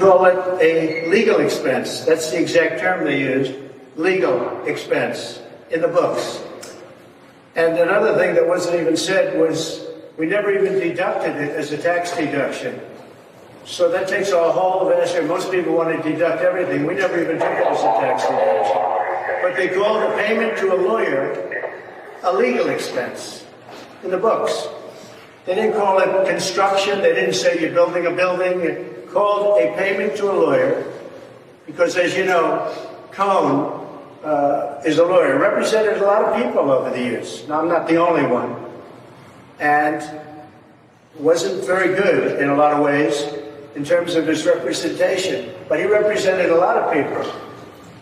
call it a legal expense. That's the exact term they used, legal expense, in the books. And another thing that wasn't even said was we never even deducted it as a tax deduction. So that takes a whole of answer. Most people want to deduct everything. We never even took it as a tax deduction. But they called a payment to a lawyer a legal expense in the books. They didn't call it construction. They didn't say you're building a building. It called a payment to a lawyer because, as you know, Cohn is a lawyer. Represented a lot of people over the years. Now, I'm not the only one. And wasn't very good in a lot of ways in terms of his representation. But he represented a lot of people.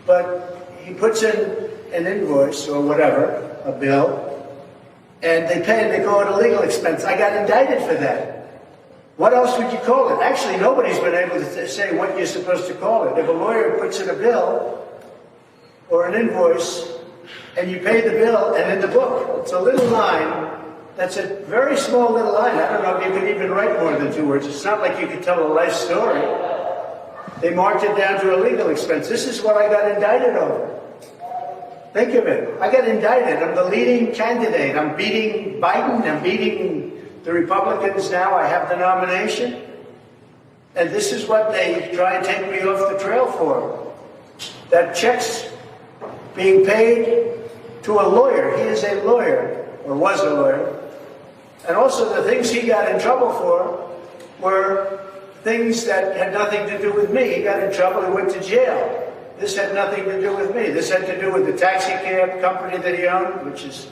But he puts in an invoice or whatever, a bill, and they pay it, they call it a legal expense. I got indicted for that. What else would you call it? Actually, nobody's been able to say what you're supposed to call it. If a lawyer puts in a bill or an invoice, and you pay the bill, and in the book, it's a little line. That's a very small little line. I don't know if you could even write more than 2 words. It's not like you could tell a life story. They marked it down to a legal expense. This is what I got indicted over. Think of it. I got indicted. I'm the leading candidate. I'm beating Biden. I'm beating the Republicans now. I have the nomination. And this is what they try and take me off the trail for. That checks being paid to a lawyer. He is a lawyer, or was a lawyer. And also the things he got in trouble for were things that had nothing to do with me. He got in trouble, he went to jail. This had nothing to do with me. This had to do with the taxi cab company that he owned, which is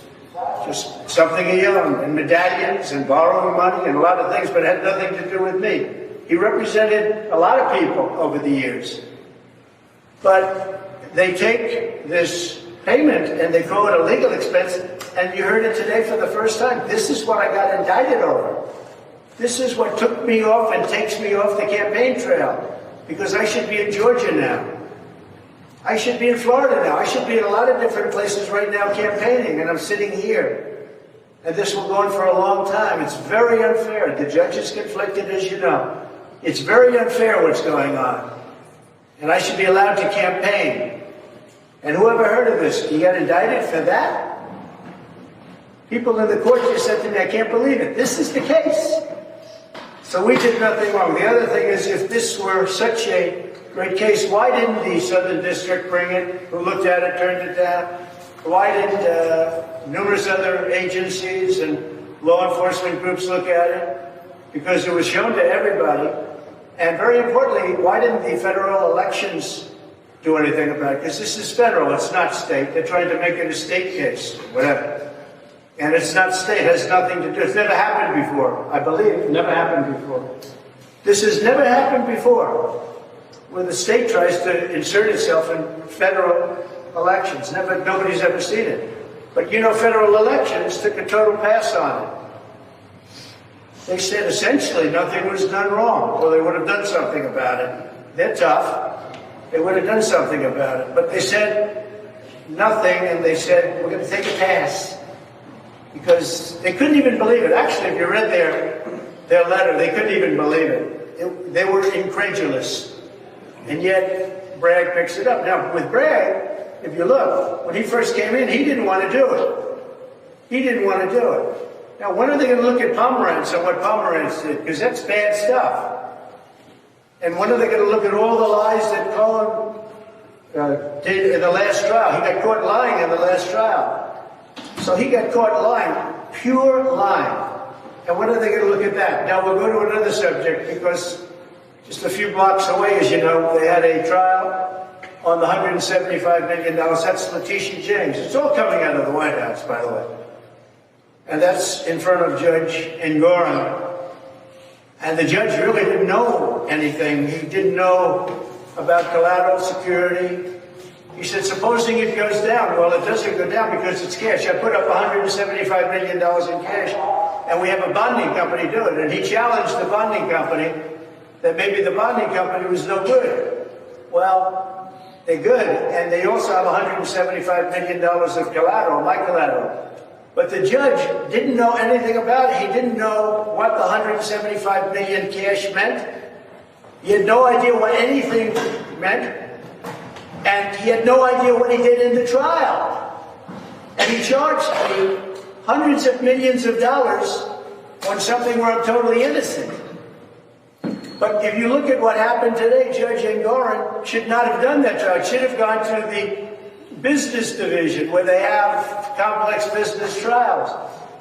just something he owned, and medallions and borrowing money and a lot of things, but it had nothing to do with me. He represented a lot of people over the years. But they take this payment and they call it a legal expense, and you heard it today for the first time. This is what I got indicted over. This is what took me off and takes me off the campaign trail, because I should be in Georgia now. I should be in Florida now. I should be in a lot of different places right now campaigning, and I'm sitting here. And this will go on for a long time. It's very unfair. The judge is conflicted, as you know. It's very unfair what's going on. And I should be allowed to campaign. And whoever heard of this, you got indicted for that? People in the court just said to me, I can't believe it. This is the case. So we did nothing wrong. The other thing is, if this were such a great case, why didn't the Southern District bring it? Who looked at it, turned it down? Why didn't numerous other agencies and law enforcement groups look at it? Because it was shown to everybody. And very importantly, why didn't the federal elections do anything about it? Because this is federal, it's not state. They're trying to make it a state case, whatever. And it's not state, it has nothing to do. It's never happened before, I believe. Never happened before. This has never happened before, where the state tries to insert itself in federal elections. Nobody's ever seen it. But you know, federal elections took a total pass on it. They said essentially nothing was done wrong, or they would have done something about it. They're tough. They would have done something about it. But they said nothing, and they said, we're going to take a pass. Because they couldn't even believe it. Actually, if you read their letter, they couldn't even believe it. They were incredulous. And yet, Bragg picks it up. Now, with Bragg, if you look, when he first came in, he didn't want to do it. He didn't want to do it. Now, when are they going to look at Pomerantz and what Pomerantz did? Because that's bad stuff. And when are they going to look at all the lies that Cohen did in the last trial? He got caught lying in the last trial. So he got caught lying, pure lying. And when are they going to look at that? Now, we'll go to another subject, because just a few blocks away, as you know, they had a trial on the $175 million. That's Letitia James. It's all coming out of the White House, by the way. And that's in front of Judge Engoron. And the judge really didn't know anything. He didn't know about collateral security. He said, supposing it goes down. Well, it doesn't go down because it's cash. I put up $175 million in cash, and we have a bonding company do it. And he challenged the bonding company that maybe the bonding company was no good. Well, they're good, and they also have $175 million of collateral, my collateral. But the judge didn't know anything about it. He didn't know what the $175 million cash meant. He had no idea what anything meant, and he had no idea what he did in the trial. And he charged me hundreds of millions of dollars on something where I'm totally innocent. But if you look at what happened today, Judge Engoron should not have done that trial. It should have gone to the business division where they have complex business trials.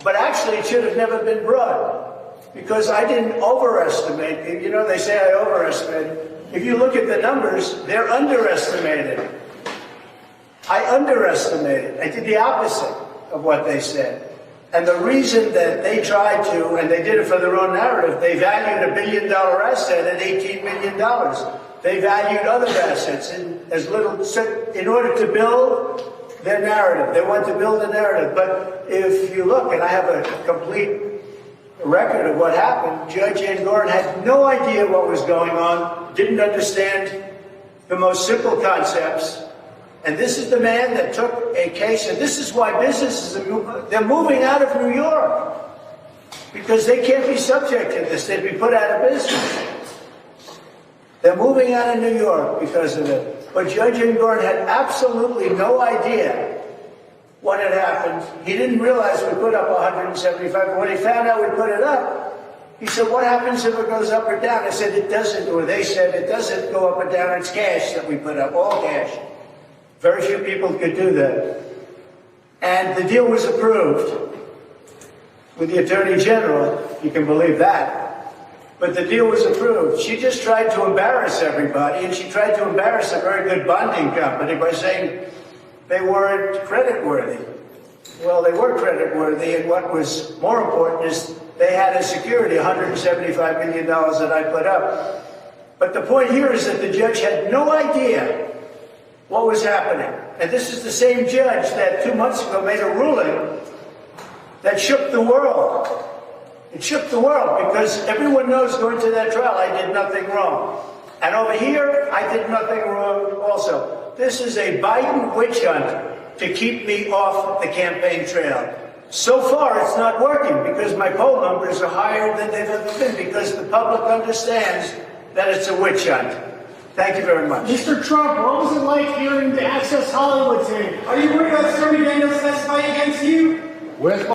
But actually, it should have never been brought because I didn't overestimate. You know, they say I overestimated. If you look at the numbers, they're underestimated. I underestimated. I did the opposite of what they said. And the reason that they tried to, and they did it for their own narrative, they valued a $1 billion asset at $18 million. They valued other assets in order to build their narrative. They want to build a narrative. But if you look, and I have a complete record of what happened, Judge Engoron had no idea what was going on, didn't understand the most simple concepts. And this is the man that took a case, and this is why businesses they're moving out of New York because they can't be subject to this. They'd be put out of business. They're moving out of New York because of it. But Judge Engoron had absolutely no idea what had happened. He didn't realize we put up 175. But when he found out we put it up, he said, "What happens if it goes up or down?" I said, "It doesn't," or they said, "It doesn't go up or down. It's cash that we put up, all cash." Very few people could do that. And the deal was approved with the Attorney General. You can believe that. But the deal was approved. She just tried to embarrass everybody, and she tried to embarrass a very good bonding company by saying they weren't creditworthy. Well, they were creditworthy, and what was more important is they had as security $175 million that I put up. But the point here is that the judge had no idea what was happening. And this is the same judge that 2 months ago made a ruling that shook the world. It shook the world because everyone knows going to that trial I did nothing wrong. And over here, I did nothing wrong also. This is a Biden witch hunt to keep me off the campaign trail. So far, it's not working because my poll numbers are higher than they've ever been because the public understands that it's a witch hunt. Thank you very much. Mr. Trump, what was it like hearing the Access Hollywood tape? Are you worried about Stormy Daniels testifying against you? Where's